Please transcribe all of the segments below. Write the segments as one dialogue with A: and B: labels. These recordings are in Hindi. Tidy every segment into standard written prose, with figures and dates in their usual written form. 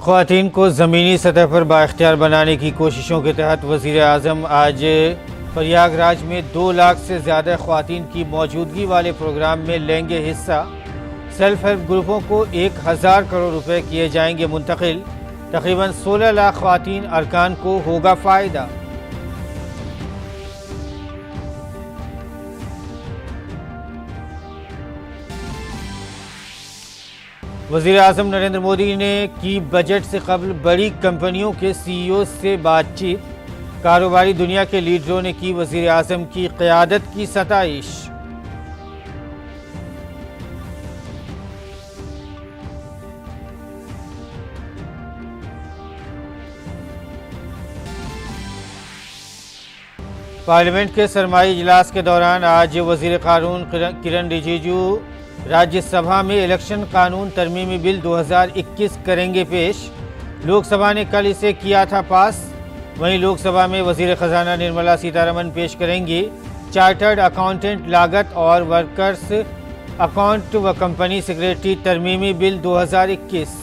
A: ख़वातीन को ज़मीनी सतह पर बाइख्तियार बनाने की कोशिशों के तहत वज़ीर आज़म आज प्रयागराज में 2 लाख से ज़्यादा ख़वातीन की मौजूदगी वाले प्रोग्राम में लेंगे हिस्सा। सेल्फ हेल्प ग्रुपों को 1000 करोड़ रुपए किए जाएंगे मुंतकिल। तकरीबन 16 लाख ख़वातीन अरकान को होगा फ़ायदा। वज़ीर आज़म नरेंद्र मोदी ने की बजट से कबल बड़ी कंपनियों के CEO से बातचीत। कारोबारी दुनिया के लीडरों ने की वज़ीर आज़म की क़यादत की सताइश। पार्लियामेंट के सरमाई इजलास के दौरान आज वज़ीर कानून किरण रिजिजू राज्यसभा में इलेक्शन कानून तरमीमी बिल 2021 करेंगे पेश। लोकसभा ने कल इसे किया था पास। वहीं लोकसभा में वज़ीर ख़जाना निर्मला सीतारमण पेश करेंगी चार्टर्ड अकाउंटेंट लागत और वर्कर्स अकाउंट व कंपनी सेक्रेटरी तरमीमी बिल 2021।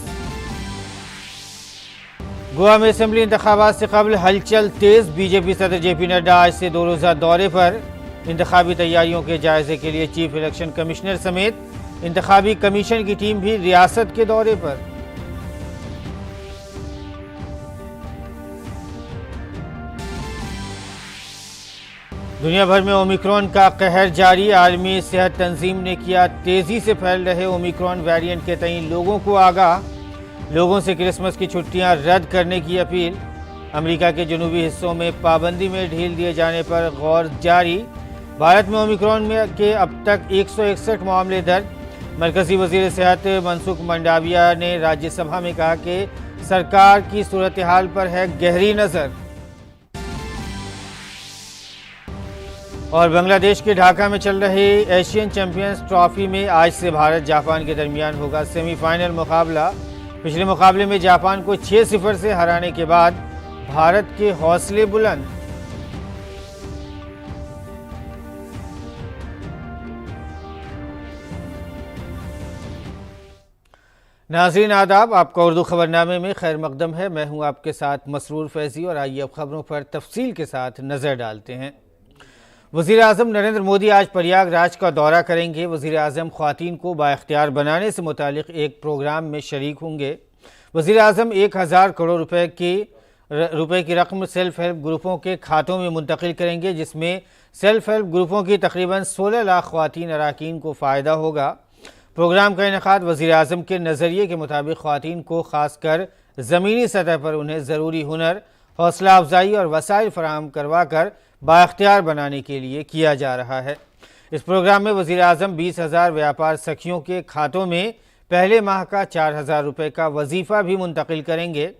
A: गोवा में असेंबली इंतखाबात से कबल हलचल तेज। बीजेपी सदर जेपी नड्डा आज से 2 रोज़ा दौरे पर। इंतखाबी तैयारियों के जायजे के लिए चीफ इलेक्शन कमिश्नर समेत इंतखाबी कमीशन की टीम भी रियासत के दौरे पर। दुनिया भर में ओमिक्रॉन का कहर जारी। आलमी सेहत तंजीम ने किया तेजी से फैल रहे ओमिक्रॉन वेरिएंट के तई लोगों को आगाह। लोगों से क्रिसमस की छुट्टियां रद्द करने की अपील। अमेरिका के जनूबी हिस्सों में पाबंदी में ढील दिए जाने पर गौर जारी। भारत में ओमिक्रॉन के अब तक 161 मामले दर्ज। मरकजी वजीर सेहत मनसुख मंडाविया ने राज्यसभा में कहा कि सरकार की सूरत हाल पर है गहरी नज़र। और बांग्लादेश के ढाका में चल रहे एशियन चैंपियंस ट्रॉफी में आज से भारत जापान के दरमियान होगा सेमीफाइनल मुकाबला। पिछले मुकाबले में जापान को 6-0 से हराने के बाद भारत के हौसले बुलंद। नाज़रीन आदाब, आपका उर्दू खबरनामे में खैर मकदम है। मैं हूं आपके साथ मसरूर फैज़ी और आइए अब खबरों पर तफसील के साथ नज़र डालते हैं। वज़ीर आज़म नरेंद्र मोदी आज प्रयागराज का दौरा करेंगे। वज़ीर आज़म ख़वातीन को बाइख्तियार बनाने से मुतालिक एक प्रोग्राम में शरीक होंगे। वज़ीर आज़म 1000 करोड़ रुपए की रकम सेल्फ हेल्प ग्रुपों के खातों में मुंतकिल करेंगे, जिसमें सेल्फ हेल्प ग्रुपों की तकरीबन 16 लाख ख़वातीन अराकीन को फ़ायदा होगा। प्रोग्राम का इनेकाद वज़ीर आज़म के नज़रिए के मुताबिक ख़वातीन को ख़ासकर ज़मीनी सतह पर उन्हें ज़रूरी हुनर, हौसला अफजाई और वसाइल फराहम करवा कर बाइख्तियार बनाने के लिए किया जा रहा है। इस प्रोग्राम में वज़ीर आज़म 20,000 व्यापार सखियों के खातों में पहले माह का 4,000 रुपये का वजीफ़ा भी मुंतकिल करेंगे।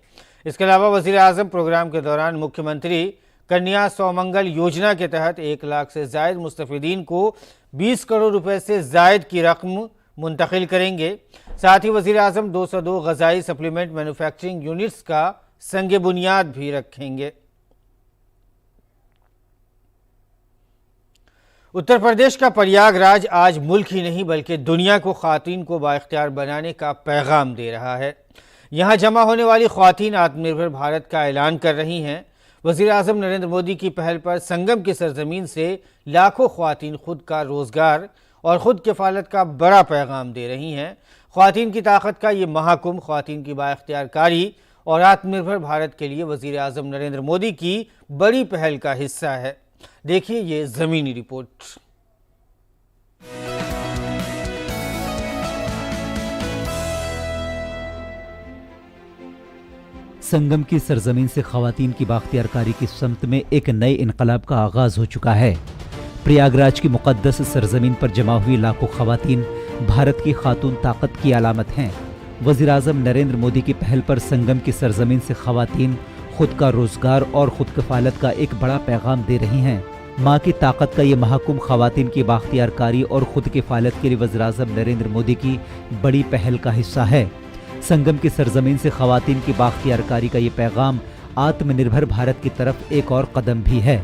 A: इसके अलावा वज़ीर आज़म प्रोग्राम के दौरान मुख्यमंत्री कन्या सौमंगल योजना के तहत 1 लाख से ज़ायद मुस्तफ़ीदीन को 20 करोड़ रुपये से ज़ायद की रकम मुंतकिल करेंगे। साथ ही वज़ीर आज़म 202 ग़ज़ाई सप्लीमेंट मैन्युफैक्चरिंग यूनिट्स का संग बुनियाद भी रखेंगे। उत्तर प्रदेश का प्रयागराज आज मुल्क ही नहीं बल्कि दुनिया को ख़वातीन को बाइख्तियार बनाने का पैगाम दे रहा है। यहाँ जमा होने वाली ख़वातीन आत्मनिर्भर भारत का ऐलान कर रही हैं। वज़ीर आज़म नरेंद्र मोदी की पहल पर संगम की सरजमीन से लाखों ख़वातीन खुद का रोज़गार और ख़ुद किफ़ालत का बड़ा पैगाम दे रही हैं। ख़वातीन की ताकत का ये महाकुंभ ख़वातीन की बाइख्तियार कारी और आत्मनिर्भर भारत के लिए वज़ीर आज़म नरेंद्र मोदी की बड़ी पहल का हिस्सा है। देखिए ये ज़मीनी रिपोर्ट।
B: संगम की सरजमीन से ख़वातीन की बाख्तियारकारी की समत में एक नए इनकलाब का आगाज हो चुका है। प्रयागराज की मुक़द्दस सरजमीन पर जमा हुई लाखों ख़वातीन भारत की खातून ताकत की अलामत हैं। वज़ीर आज़म नरेंद्र मोदी की पहल पर संगम की सरजमीन से ख़वातीन खुद का रोज़गार और खुद कफ़ालत का एक बड़ा पैगाम दे रही हैं। माँ की ताकत का ये महाकुंभ ख़वातीन की बाख्तियारकारी और खुद किफ़ालत के लिए वज़ीर आज़म नरेंद्र मोदी की बड़ी पहल का हिस्सा है। संगम की सरजमीन से ख़वातीन की बाख्तियारकारी का ये पैगाम आत्मनिर्भर भारत की तरफ एक और कदम भी है।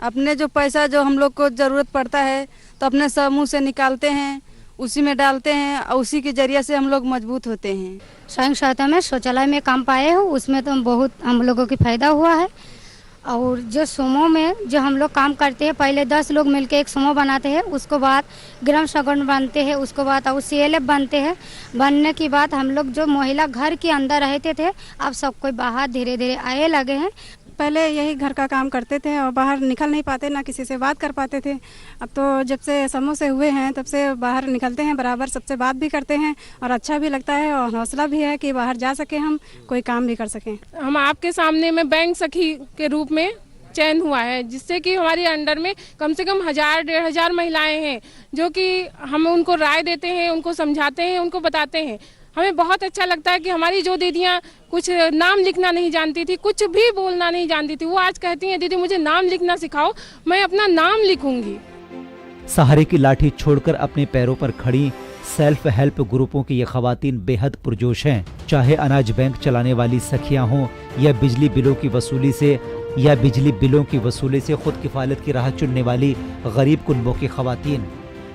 C: अपने जो पैसा जो हम लोग को ज़रूरत पड़ता है तो अपने समूह से निकालते हैं, उसी में डालते हैं और उसी के जरिए से हम लोग मजबूत होते हैं।
D: स्वयं सहायता में शौचालय में काम पाए हो, उसमें तो बहुत हम लोगों की फायदा हुआ है। और जो समूह में जो हम लोग काम करते हैं, पहले 10 लोग मिलकर एक समूह बनाते हैं, उसको बाद ग्राम संगठन बनते हैं, उसको बाद और CLF बनते हैं। बनने के बाद हम लोग जो महिला घर के अंदर रहते थे, अब सब कोई बाहर धीरे धीरे आए लगे हैं।
E: पहले यही घर का काम करते थे और बाहर निकल नहीं पाते, ना किसी से बात कर पाते थे। अब तो जब से समूह से हुए हैं तब से बाहर निकलते हैं, बराबर सबसे बात भी करते हैं और अच्छा भी लगता है और हौसला भी है कि बाहर जा सके, हम कोई काम भी कर सकें।
F: हम आपके सामने में बैंक सखी के रूप में चयन हुआ है, जिससे कि हमारे अंडर में कम से कम 1000-1500 महिलाएं हैं, जो कि हम उनको राय देते हैं, उनको समझाते हैं, उनको बताते हैं। हमें बहुत अच्छा लगता है कि हमारी जो दीदियाँ कुछ नाम लिखना नहीं जानती थी, कुछ भी बोलना नहीं जानती थी, वो आज कहती हैं दीदी मुझे नाम लिखना सिखाओ, मैं अपना नाम लिखूंगी।
B: सहारे की लाठी छोड़कर अपने पैरों पर खड़ी सेल्फ हेल्प ग्रुपों की ये खवातीन बेहद पुरजोश हैं। चाहे अनाज बैंक चलाने वाली सखियां हों या बिजली बिलों की वसूली से खुद किफालत की राह चुनने वाली गरीब कुनबों की खवातीन,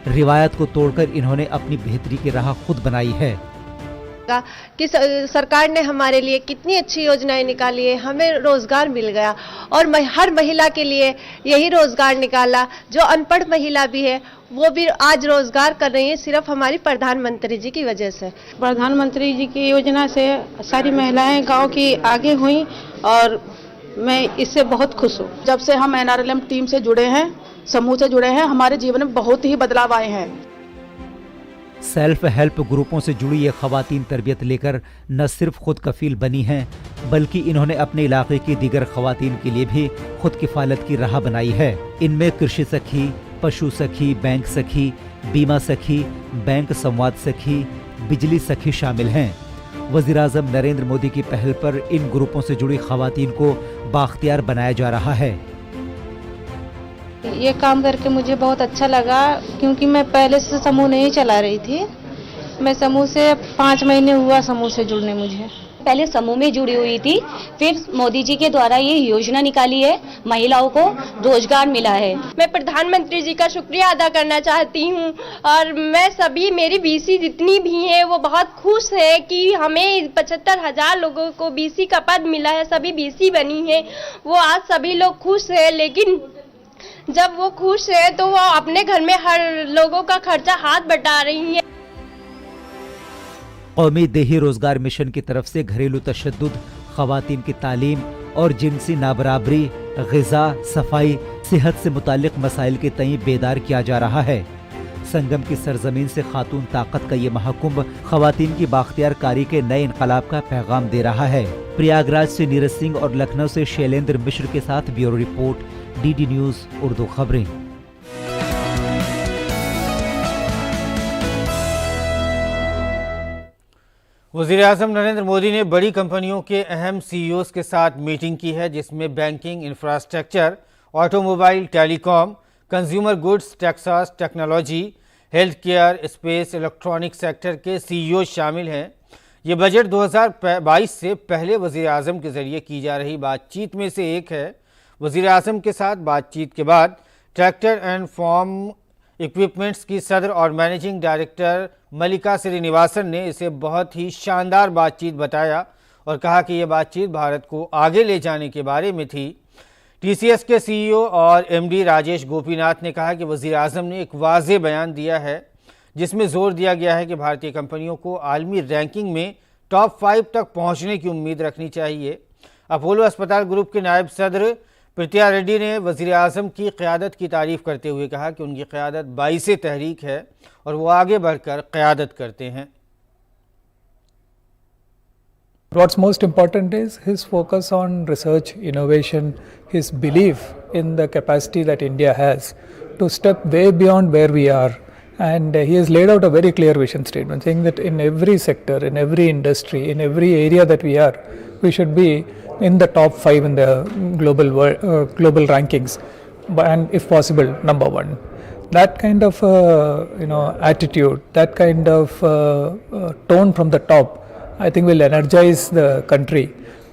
B: रिवायत को तोड़कर इन्होंने अपनी बेहतरी की राह खुद बनाई है।
G: कि सरकार ने हमारे लिए कितनी अच्छी योजनाएं निकाली है, हमें रोजगार मिल गया और हर महिला के लिए यही रोजगार निकाला। जो अनपढ़ महिला भी है वो भी आज रोजगार कर रही है, सिर्फ हमारी प्रधानमंत्री जी की वजह से।
H: प्रधानमंत्री जी की योजना से सारी महिलाएं गांव की आगे हुई और मैं इससे बहुत खुश हूँ।
I: जब से हम NRLM टीम से जुड़े हैं, समूह से जुड़े हैं, हमारे जीवन में बहुत ही बदलाव आए हैं।
B: सेल्फ हेल्प ग्रुपों से जुड़ी ये खवातीन तरबियत लेकर न सिर्फ खुद कफील बनी हैं, बल्कि इन्होंने अपने इलाके की दीगर खवातीन के लिए भी खुद किफालत की राह बनाई है। इनमें कृषि सखी, पशु सखी, बैंक सखी, बीमा सखी, बैंक संवाद सखी, बिजली सखी शामिल हैं। वज़ीर-ए-आज़म नरेंद्र मोदी की पहल पर इन ग्रुपों से जुड़ी खवातीन को बाख्तियार बनाया जा रहा है।
H: ये काम करके मुझे बहुत अच्छा लगा, क्योंकि मैं पहले से समूह नहीं चला रही थी। मैं समूह से 5 महीने हुआ समूह से जुड़ने मुझे।
J: पहले समूह में जुड़ी हुई थी, फिर मोदी जी के द्वारा ये योजना निकाली है, महिलाओं को रोजगार मिला है।
G: मैं प्रधानमंत्री जी का शुक्रिया अदा करना चाहती हूँ और मैं सभी मेरी BC जितनी भी हैं वो बहुत खुश है कि हमें 75,000 लोगों को BC का पद मिला है, सभी BC बनी है। वो आज सभी लोग खुश है, लेकिन जब वो खुश है तो वो अपने घर में हर लोगों का खर्चा हाथ बटा रही है।
B: कौमी देही रोजगार मिशन की तरफ से घरेलू तशद्दुद, खवातीन की तालीम और जिनसी नाबराबरी, ग़िज़ा, सफाई, सेहत से मुताल्लिक मसाइल के तई बेदार किया जा रहा है। संगम की सरजमीन से खातून ताकत का ये महाकुंभ खवातीन की बाख्तियार कारी के नए इनकलाब का पैगाम दे रहा है। प्रयागराज से नीरज सिंह और लखनऊ से शैलेंद्र मिश्र के साथ bureau report, DD news Urdu खबरें।
A: वज़ीर-ए-आज़म नरेंद्र मोदी ने बड़ी कंपनियों के अहम CEOs के साथ मीटिंग की है, जिसमें banking, infrastructure, automobile, telecom, consumer goods, Texas, technology, health care, space, electronic sector के CEOs शामिल हैं। ये बजट 2022 से पहले वज़ीर-ए-आज़म के ज़रिए की जा रही बातचीत में से एक है। वज़ीर-ए-आज़म के साथ बातचीत के बाद ट्रैक्टर एंड फार्म इक्विपमेंट्स की सदर और मैनेजिंग डायरेक्टर मलिका श्रीनिवासन ने इसे बहुत ही शानदार बातचीत बताया और कहा कि यह बातचीत भारत को आगे ले जाने के बारे में थी। TCS के CEO और MD राजेश गोपीनाथ ने कहा कि वज़ीर-ए-आज़म ने एक वाज़ेह बयान दिया है, जिसमें जोर दिया गया है कि भारतीय कंपनियों को आलमी रैंकिंग में टॉप 5 तक पहुंचने की उम्मीद रखनी चाहिए। अपोलो अस्पताल ग्रुप के नायब सदर प्रीतिया रेड्डी ने वज़ीर-ए-आज़म की क़यादत की तारीफ़ करते हुए कहा कि उनकी क़यादत बाइसे तहरीक है और वो आगे बढ़कर क़यादत करते हैं।
K: What's most important is his focus on research, innovation, his belief in the capacity that India has to step way beyond where we are. And he has laid out a very clear vision statement saying that in every sector, in every industry, in every area that we are, we should be in the top 5 in the global rankings, and if possible, number 1. That kind of attitude, that kind of tone from the top, I think will energize the country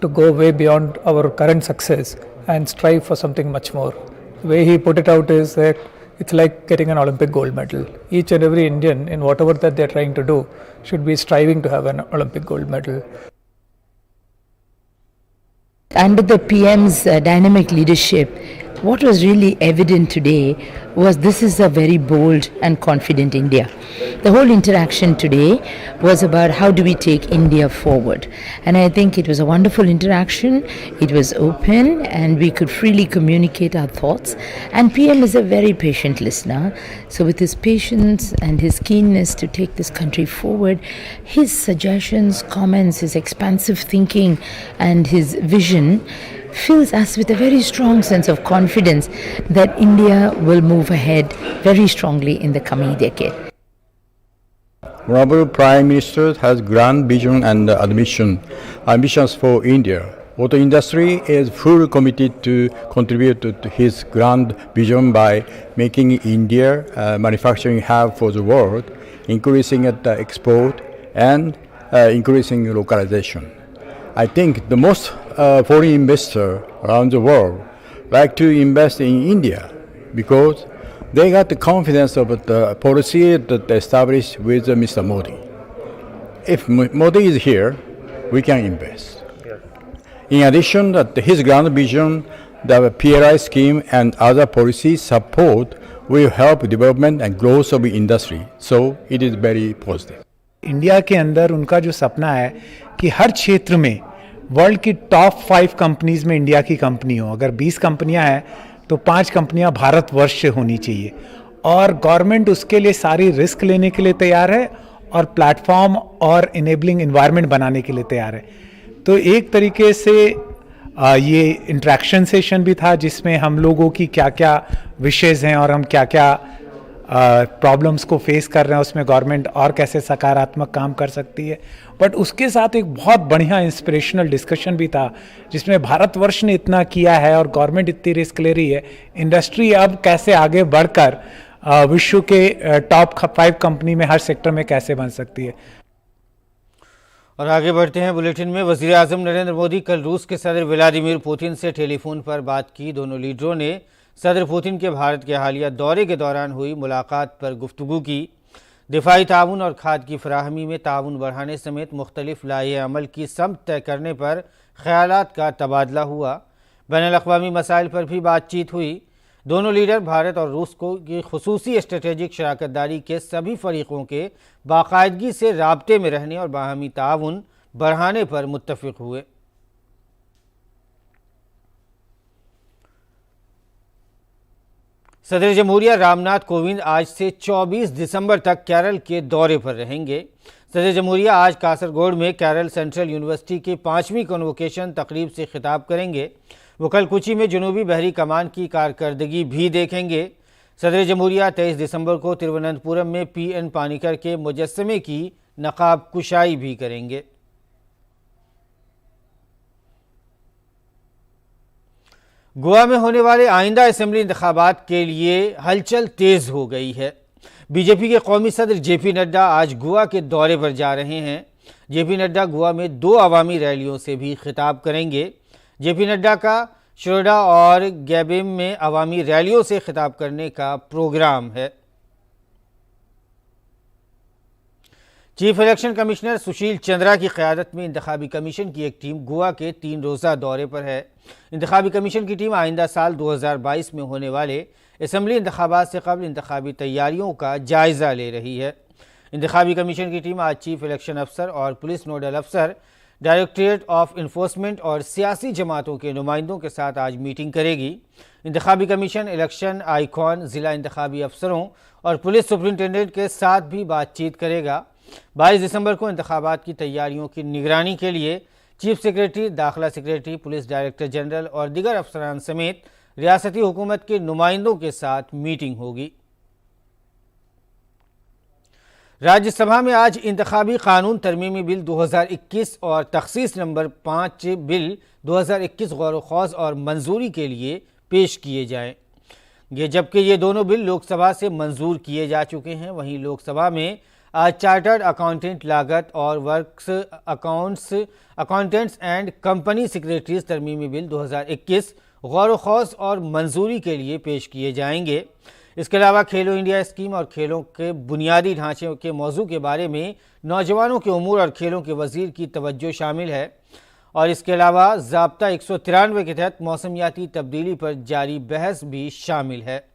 K: to go way beyond our current success and strive for something much more. The way he put it out is that it's like getting an Olympic gold medal. Each and every Indian, in whatever that they're trying to do, should be striving to have an Olympic gold medal.
L: Under the PM's dynamic leadership, what was really evident today was this is a very bold and confident India. The whole interaction today was about how do we take India forward. And I think it was a wonderful interaction. It was open and we could freely communicate our thoughts. And PM is a very patient listener. So with his patience and his keenness to take this country forward, his suggestions, comments, his expansive thinking and his vision fills us with a very strong sense of confidence that India will move ahead very strongly in the coming decade.
M: Honorable Prime Minister has grand vision and ambitions for India. Auto industry is fully committed to contribute to his grand vision by making India a manufacturing hub for the world, increasing the export and increasing localization. I think the most foreign investors around the world like to invest in India because they got the confidence of the policy that established with Mr. Modi. If Modi is here, we can invest. In addition, that his grand vision, the PLI scheme and other policy support will help development and growth of industry. So it is very positive.
N: India के अंदर उनका जो सपना है कि हर क्षेत्र में वर्ल्ड की टॉप 5 कंपनीज में इंडिया की कंपनी हो। अगर 20 कंपनियां हैं तो 5 कंपनियां भारतवर्ष से होनी चाहिए और गवर्नमेंट उसके लिए सारी रिस्क लेने के लिए तैयार है और प्लेटफॉर्म और इनेबलिंग एनवायरनमेंट बनाने के लिए तैयार है। तो एक तरीके से ये इंटरेक्शन सेशन भी था जिसमें हम लोगों की क्या क्या विशेज़ हैं और हम क्या क्या प्रॉब्लम्स को फेस कर रहे हैं, उसमें गवर्नमेंट और कैसे सकारात्मक काम कर सकती है। बट उसके साथ एक बहुत बढ़िया इंस्पिरेशनल डिस्कशन भी था जिसमें भारतवर्ष ने इतना किया है और गवर्नमेंट इतनी रिस्क ले रही है, इंडस्ट्री अब कैसे आगे बढ़कर विश्व के टॉप 5 कंपनी में हर सेक्टर में कैसे बन सकती है।
A: और आगे बढ़ते हैं बुलेटिन में। वज़ीर आज़म नरेंद्र मोदी कल रूस के सदर व्लादिमीर पुतिन से टेलीफोन पर बात की। दोनों लीडरों ने सदर पुतिन के भारत के हालिया दौरे के दौरान हुई मुलाकात पर गुफ्तगू की। दिफाई ताउन और खाद की फराहमी में ताउन बढ़ाने समेत मुख्तलिफ लाए अमल की समत तय करने पर ख्यालात का तबादला हुआ। बैनुल-अक़वामी मसाइल पर भी बातचीत हुई। दोनों लीडर भारत और रूस की खुसूसी स्ट्रेटेजिक शराकतदारी के सभी फरीकों के बाकायदगी से राब्ते में रहने और बाहमी ताउन बढ़ाने पर मुत्तफ़िक़ हुए। सदर जमहूरिया रामनाथ कोविंद आज से 24 दिसंबर तक केरल के दौरे पर रहेंगे। सदर जमहूरिया आज कासरगोड में केरल सेंट्रल यूनिवर्सिटी की 5वीं कन्वोकेशन तकरीब से खिताब करेंगे। वो कल कोची में जनूबी बहरी कमान की कारकर्दगी भी देखेंगे। सदर जमहूरिया 23 दिसंबर को तिरुवनंतपुरम में PN पानीकर के मुजस्समे की नकाब कुशाई भी करेंगे। गोवा में होने वाले आइंदा असेंबली इंतखाबात के लिए हलचल तेज़ हो गई है। बीजेपी के कौमी सदर JP नड्डा आज गोवा के दौरे पर जा रहे हैं। JP नड्डा गोवा में 2 अवामी रैलियों से भी खिताब करेंगे। JP नड्डा का श्रोडा और गैबिम में अवामी रैलियों से खिताब करने का प्रोग्राम है। Chief election commissioner Sushil Chandra की क़यादत में इंतखाबी कमीशन की एक टीम गोवा के 3 रोज़ा दौरे पर है। इंतखाबी कमीशन की टीम आइंदा साल 2022 में होने वाले असम्बली इंतखाबात से कबल इंतखाबी तैयारियों का जायज़ा ले रही है। इंतखाबी कमीशन की टीम आज चीफ इलेक्शन अफसर और पुलिस नोडल अफसर, डायरेक्टरेट ऑफ इन्फोर्समेंट और सियासी जमातों के नुमाइंदों के साथ आज मीटिंग करेगी। इंतखाबी कमीशन इलेक्शन आइकॉन, ज़िला इंतखाबी अफसरों और पुलिस सुपरिटेंडेंट के साथ भी बातचीत करेगा। 22 दिसंबर को इंतखाबात की तैयारियों की निगरानी के लिए चीफ सेक्रेटरी, दाखिला सेक्रेटरी, पुलिस डायरेक्टर जनरल और दीगर अफसरान समेत रियासती हुकूमत के नुमाइंदों के साथ मीटिंग होगी। राज्यसभा में आज इंतखाबी कानून तरमीमी बिल 2021 और तखसीस नंबर 5 बिल 2021 गौर-व-खौज और मंजूरी के लिए पेश किए जाएंगे। जबकि ये दोनों बिल लोकसभा से मंजूर किए जा चुके हैं, वहीं लोकसभा में आज चार्टर्ड अकाउंटेंट लागत और works accountants and company secretaries तरमीमी बिल 2021 गौर-व-खौज और मंजूरी के लिए पेश किए जाएंगे। इसके अलावा खेलो इंडिया स्कीम और खेलों के बुनियादी ढांचे के मौजू के बारे में नौजवानों के उमूर और खेलों के वजीर की तवज्जो शामिल है और इसके अलावा ज़ाब्ता 193 के तहत मौसमियाती तब्दीली पर जारी बहस भी शामिल है।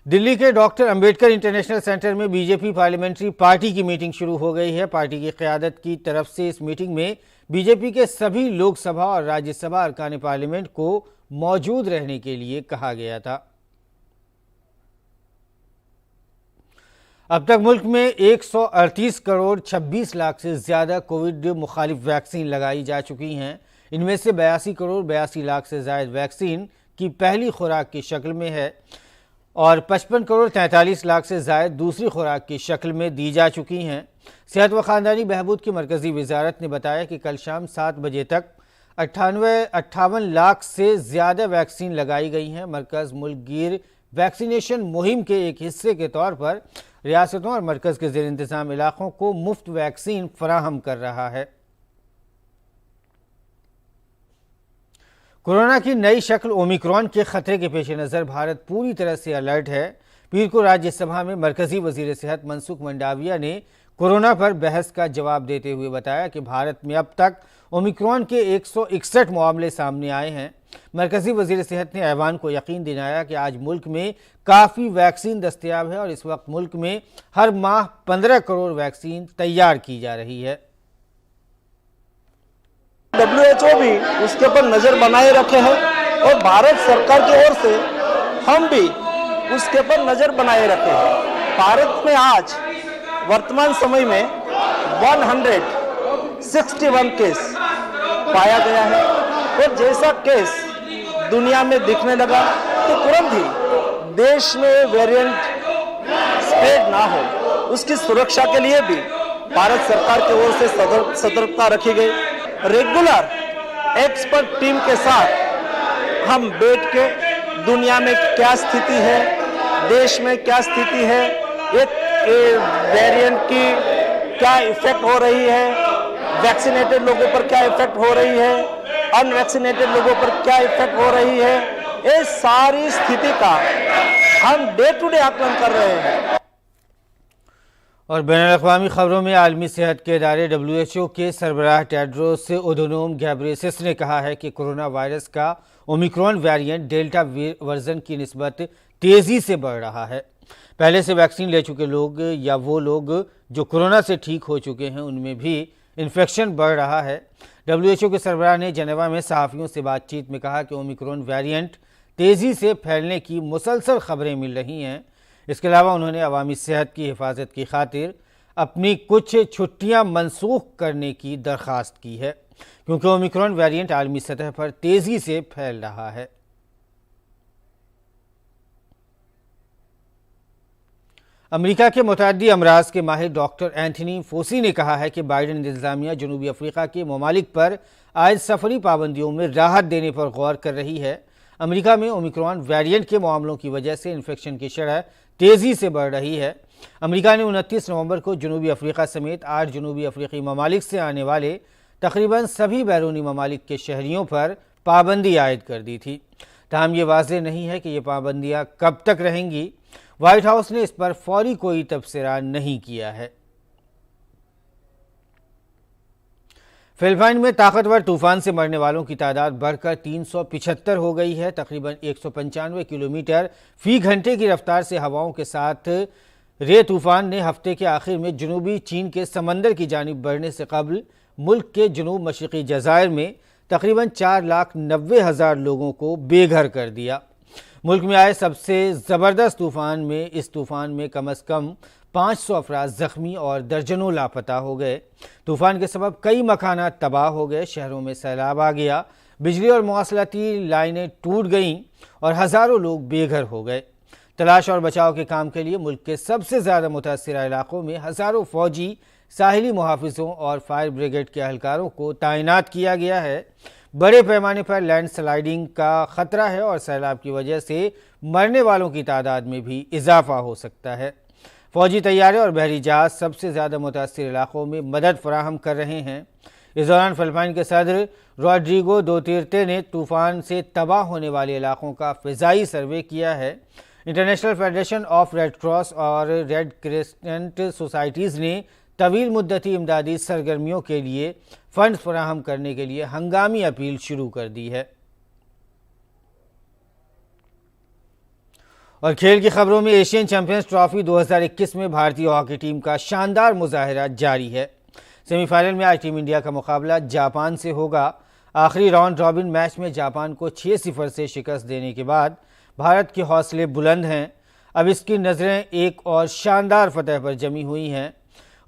A: दिल्ली के डॉक्टर अंबेडकर इंटरनेशनल सेंटर में बीजेपी पार्लियामेंट्री पार्टी की मीटिंग शुरू हो गई है। पार्टी की क़यादत की तरफ से इस मीटिंग में बीजेपी के सभी लोकसभा और राज्यसभा अरकान पार्लियामेंट को मौजूद रहने के लिए कहा गया था। अब तक मुल्क में 138 करोड़ 26 लाख से ज़्यादा कोविड मुखालिफ वैक्सीन लगाई जा चुकी हैं। इनमें से 82 करोड़ 82 लाख से ज़ायद वैक्सीन की पहली खुराक की शक्ल में है और 55 करोड़ 43 लाख से ज़ायद दूसरी खुराक की शक्ल में दी जा चुकी हैं। सेहत व ख़ानदानी बहबूद की मरकज़ी वजारत ने बताया कि कल शाम 7 बजे तक 58 लाख से ज़्यादा वैक्सीन लगाई गई हैं। मरकज़ मुल्क गिर वैक्सीनेशन मुहिम के एक हिस्से के तौर पर रियासतों और मरकज़ के ज़ेर इंतज़ाम इलाक़ों को मुफ्त वैक्सीन फराहम कर रहा है। कोरोना की नई शक्ल ओमिक्रॉन के खतरे के पेश नज़र भारत पूरी तरह से अलर्ट है। पीर को राज्यसभा में मरकज़ी वज़ीर सेहत मनसुख मंडाविया ने कोरोना पर बहस का जवाब देते हुए बताया कि भारत में अब तक ओमिक्रॉन के 161 मामले सामने आए हैं। मरकज़ी वज़ीर सेहत ने ऐवान को यकीन दिलाया कि आज मुल्क में काफ़ी वैक्सीन दस्तयाब है और इस वक्त मुल्क में हर माह 15 करोड़ वैक्सीन तैयार की जा रही है।
O: WHO भी उसके ऊपर नज़र बनाए रखे हैं और भारत सरकार की ओर से हम भी उसके ऊपर नज़र बनाए रखे हैं। भारत में आज वर्तमान समय में 161 केस पाया गया है और जैसा केस दुनिया में दिखने लगा तो तुरंत ही देश में वेरिएंट स्प्रेड ना हो उसकी सुरक्षा के लिए भी भारत सरकार की ओर से सतर्कता रखी गई। रेगुलर एक्सपर्ट टीम के साथ हम बैठ के दुनिया में क्या स्थिति है, देश में क्या स्थिति है, ये वेरिएंट की क्या इफेक्ट हो रही है, वैक्सीनेटेड लोगों पर क्या इफेक्ट हो रही है, अनवैक्सीनेटेड लोगों पर क्या इफेक्ट हो रही है, ये सारी स्थिति का हम डे टू डे आकलन कर रहे हैं।
A: और बैनुल-अक़वामी खबरों में आलमी सेहत के इदारे WHO के सरबराह टेड्रोस अधनोम घेब्रेयेसस ने कहा है कि कोरोना वायरस का ओमिक्रॉन वेरिएंट डेल्टा वर्जन की निस्बत तेज़ी से बढ़ रहा है। पहले से वैक्सीन ले चुके लोग या वो लोग जो कोरोना से ठीक हो चुके हैं उनमें भी इन्फेक्शन बढ़ रहा है। WHO के सरबराह ने जेनेवा में सहाफ़ियों से बातचीत में कहा कि ओमिक्रॉन वेरिएंट तेज़ी से फैलने की मुसलसल खबरें मिल रही हैं। इसके अलावा उन्होंने अवामी सेहत की हिफाजत की खातिर अपनी कुछ छुट्टियां मनसूख करने की दरख्वास्त की है क्योंकि ओमिक्रॉन वेरिएंट आलमी सतह पर तेज़ी से फैल रहा है। अमेरिका के मुतअद्दी अमराज के माहिर डॉक्टर एंथनी फोसी ने कहा है कि बाइडेन इंतज़ामिया जनूबी अफ्रीका के ममालिक पर आयद सफरी पाबंदियों में राहत देने पर गौर कर रही है। अमेरिका में ओमिक्रॉन वेरिएंट के मामलों की वजह से इन्फेक्शन की शरह तेज़ी से बढ़ रही है। अमेरिका ने 29 नवंबर को जनूबी अफ्रीका समेत 8 जनूबी अफ्रीकी ममालिक से आने वाले तकरीबन सभी बैरूनी ममालिक के शहरियों पर पाबंदी आयद कर दी थी। ताहम ये वाज़ेह नहीं है कि ये पाबंदियाँ कब तक रहेंगी। वाइट हाउस ने इस पर फौरी कोई तबसरा नहीं किया है। फिलिपाइन में ताकतवर तूफान से मरने वालों की तादाद बढ़कर 375 हो गई है। तकरीबन 195 किलोमीटर फी घंटे की रफ्तार से हवाओं के साथ रे तूफान ने हफ्ते के आखिर में जनूबी चीन के समंदर की जानिब बढ़ने से कबल मुल्क के जनूब मशरक़ी जज़ायर में तकरीबन 4,90,000 लोगों को बेघर कर दिया। मुल्क में आए सबसे ज़बरदस्त तूफ़ान में इस तूफ़ान में कम अज़ कम 500 अफराद ज़ख्मी और दर्जनों लापता हो गए। तूफ़ान के सबब कई मकाना तबाह हो गए, शहरों में सैलाब आ गया, बिजली और मवासलाती लाइनें टूट गईं और हज़ारों लोग बेघर हो गए। तलाश और बचाव के काम के लिए मुल्क के सबसे ज़्यादा मुतासिर इलाक़ों में हज़ारों फ़ौजी, साहिली मुहाफ़िज़ों और फायर ब्रिगेड के अहलकारों को तैनात किया गया है। बड़े पैमाने पर लैंड स्लाइडिंग का ख़तरा है और सैलाब की वजह से मरने वालों की तादाद में भी इजाफ़ा हो सकता है। फ़ौजी तैयारे और बहरी जहाज़ सबसे ज़्यादा मुतासिर इलाक़ों में मदद फराहम कर रहे हैं। इस दौरान फिलिपाइन के सदर रॉड्रिगो डुटेर्टे ने तूफान से तबाह होने वाले इलाकों का फ़िज़ाई सर्वे किया है। International federation of red cross और रेड क्रिसेंट सोसाइटीज़ ने तवील मुद्दती इमदादी सरगर्मियों के लिए फ़ंड फराहम करने के लिए हंगामी अपील शुरू कर दी है। और खेल की खबरों में एशियन चैंपियंस ट्रॉफी 2021 में भारतीय हॉकी टीम का शानदार मुजाहिरा जारी है। सेमीफाइनल में आज टीम इंडिया का मुकाबला जापान से होगा। आखिरी राउंड रॉबिन मैच में जापान को 6-0 से शिकस्त देने के बाद भारत के हौसले बुलंद हैं। अब इसकी नज़रें एक और शानदार फतह पर जमी हुई हैं।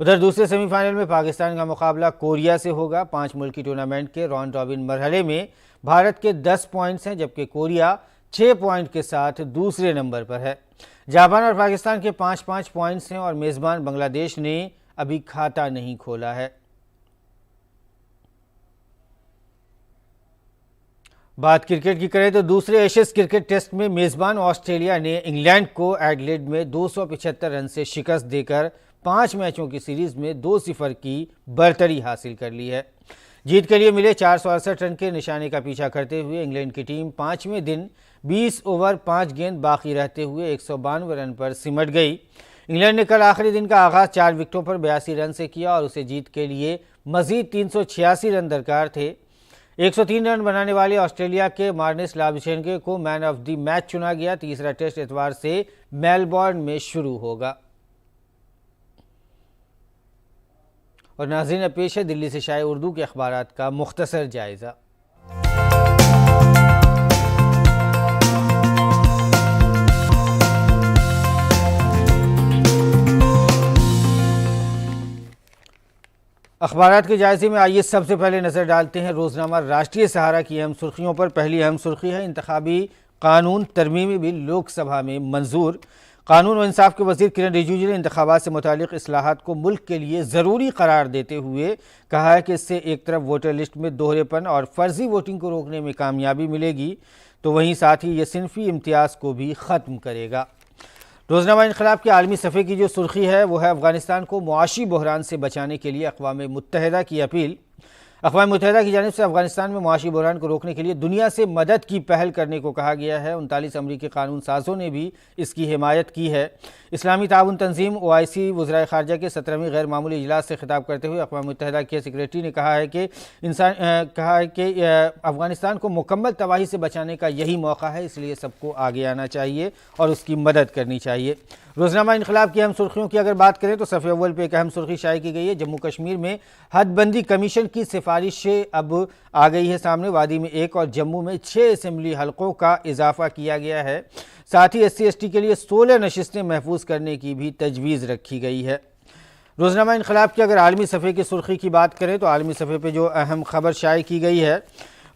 A: उधर दूसरे सेमीफाइनल में पाकिस्तान का मुकाबला कोरिया से होगा। 5 मुल्की टूर्नामेंट के राउंड रॉबिन मरहले में भारत के 10 पॉइंट्स हैं, जबकि कोरिया 6 पॉइंट के साथ दूसरे नंबर पर है। जापान और पाकिस्तान के 5-5 पॉइंट्स हैं और मेज़बान बांग्लादेश ने अभी खाता नहीं खोला है। बात क्रिकेट की करें तो दूसरे एशेज क्रिकेट टेस्ट में मेज़बान ऑस्ट्रेलिया ने इंग्लैंड को एडिलेड में 275 रन से शिकस्त देकर 5 मैचों की सीरीज में 2-0 की बरतरी हासिल कर ली है। जीत के लिए मिले 468 रन के निशाने का पीछा करते हुए इंग्लैंड की टीम 5वें दिन 20 ओवर 5 गेंद बाकी रहते हुए 192 रन पर सिमट गई। इंग्लैंड ने कल आखिरी दिन का आगाज 4 विकेटों पर 82 रन से किया और उसे जीत के लिए मजीद 386 रन दरकार थे। 103 रन बनाने वाले ऑस्ट्रेलिया के मार्नस लाबुशेंके को मैन ऑफ द मैच चुना गया। तीसरा टेस्ट इतवार से मेलबर्न में शुरू होगा। और नाज़रीन, अब पेश है दिल्ली से शाये उर्दू के अखबारात का मुख्तसर जायज़ा। अखबारात के जायजे में आइए सबसे पहले नज़र डालते हैं रोज़नामा राष्ट्रीय सहारा की अहम सुर्खियों पर। पहली अहम सुर्खी है इंतखाबी कानून तरमीमी बिल लोकसभा में मंजूर। कानून व इंसाफ के वज़ीर किरण रिजिजू ने इंतखाबात से मुतालिक इस्लाहात को मुल्क के लिए ज़रूरी करार देते हुए कहा है कि इससे एक तरफ वोटर लिस्ट में दोहरेपन और फ़र्जी वोटिंग को रोकने में कामयाबी मिलेगी, तो वहीं साथ ही ये सिनफी इम्तियाज़ को भी ख़त्म करेगा। रोज़नामा इनक़लाब के आलमी सफ़े की जो सुर्खी है वो है अफ़गानिस्तान को मुआशी बहरान से बचाने के लिए अक़वाम मुत्तहिदा की अपील। अक़वाम मुत्तहिदा की जानिब से अफ़गानिस्तान में मुआशी बहरान को रोकने के लिए दुनिया से मदद की पहल करने को कहा गया है। 39 अमरीकी कानून साज़ों ने भी इसकी हिमायत की है। इस्लामी ताउन तंजीम OIC वज़राए ख़ारजा के 17वें गैर मामूली इजलास से खिताब करते हुए अक़वाम मुत्तहिदा के सेक्रेटरी ने कहा है कि अफ़गानिस्तान को मुकम्मल तबाही से बचाने का यही मौका है, इसलिए सबको आगे आना चाहिए और उसकी मदद करनी चाहिए। रोज़नामा इनक़लाब की अहम सुर्खियों की अगर बात करें तो सफ़े अव्वल पे एक अहम सुर्खी शाये की गई है। जम्मू कश्मीर में हदबंदी कमीशन की सिफारिशें अब आ गई है सामने। वादी में 1 और जम्मू में 6 असम्बली हलकों का इजाफा किया गया है। साथ ही SC/ST के लिए 16 नशिस्तें महफूज करने की भी तजवीज़ रखी गई है। रोज़नामा इनक़लाब की अगर आलमी सफ़े की सुर्खी की बात करें तो आलमी सफ़े पर जो अहम खबर शाये की गई है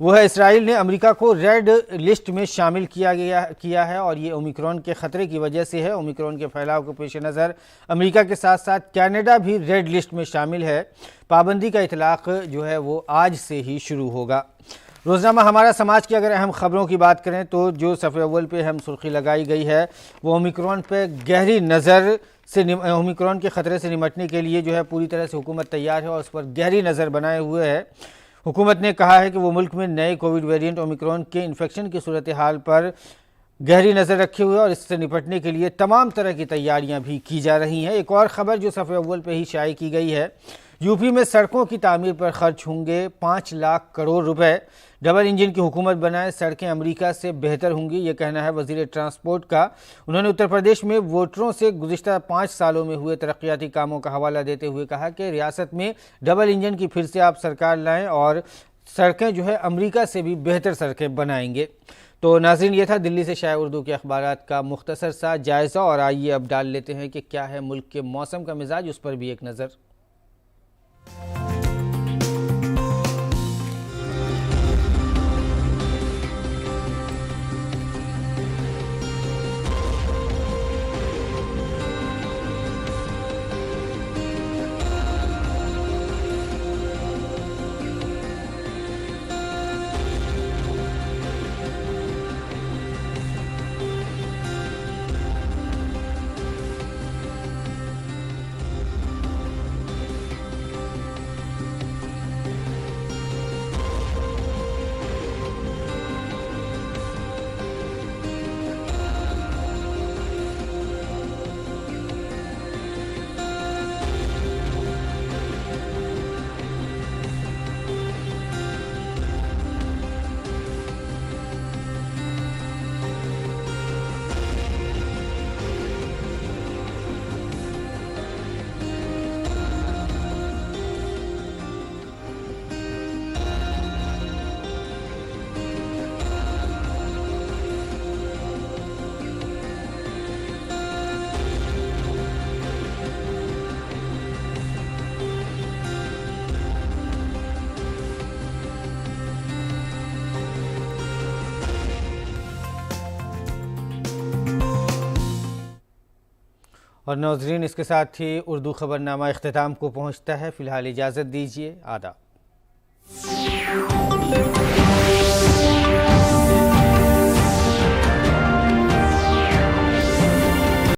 A: वो है इसराइल ने अमेरिका को रेड लिस्ट में शामिल किया है और ये ओमिक्रॉन के ख़तरे की वजह से है। ओमिक्रॉन के फैलाव के पेश नज़र अमेरिका के साथ साथ कनाडा भी रेड लिस्ट में शामिल है। पाबंदी का इतलाक़ जो है वो आज से ही शुरू होगा। रोज़नामा हमारा समाज की अगर अहम ख़बरों की बात करें तो जो सफ़े अव्वल पे अहम सुर्खी लगाई गई है वो ओमिक्रॉन पे गहरी नज़र से ओमिक्रॉन के ख़तरे से निमटने के लिए जो है पूरी तरह से हुकूमत तैयार है और उस पर गहरी नज़र बनाए हुए है। हुकूमत ने कहा है कि वो मुल्क में नए कोविड वेरिएंट ओमिक्रॉन के इन्फेक्शन की सूरत हाल पर गहरी नज़र रखे हुए और इससे निपटने के लिए तमाम तरह की तैयारियां भी की जा रही हैं। एक और ख़बर जो सफ़े अव्वल पे ही शाये की गई है, यूपी में सड़कों की तामीर पर खर्च होंगे 5 लाख करोड़ रुपए। डबल इंजन की हुकूमत बनाए, सड़कें अमेरिका से बेहतर होंगी, ये कहना है वज़ीर ट्रांसपोर्ट का। उन्होंने उत्तर प्रदेश में वोटरों से गुज़िश्ता 5 सालों में हुए तरक्याती कामों का हवाला देते हुए कहा कि रियासत में डबल इंजन की फिर से आप सरकार लाएं और सड़कें जो है अमेरिका से भी बेहतर सड़कें बनाएंगे। तो नाज़रीन, ये था दिल्ली से शाये उर्दू के अखबारात का मुख्तसर सा जायज़ा और आइए अब डाल लेते हैं कि क्या है मुल्क के मौसम का मिजाज, उस पर भी एक नज़र। और नाज़रीन, इसके साथ ही उर्दू खबरनामा इख्तिताम को पहुँचता है। फ़िलहाल इजाज़त दीजिए। आदाब।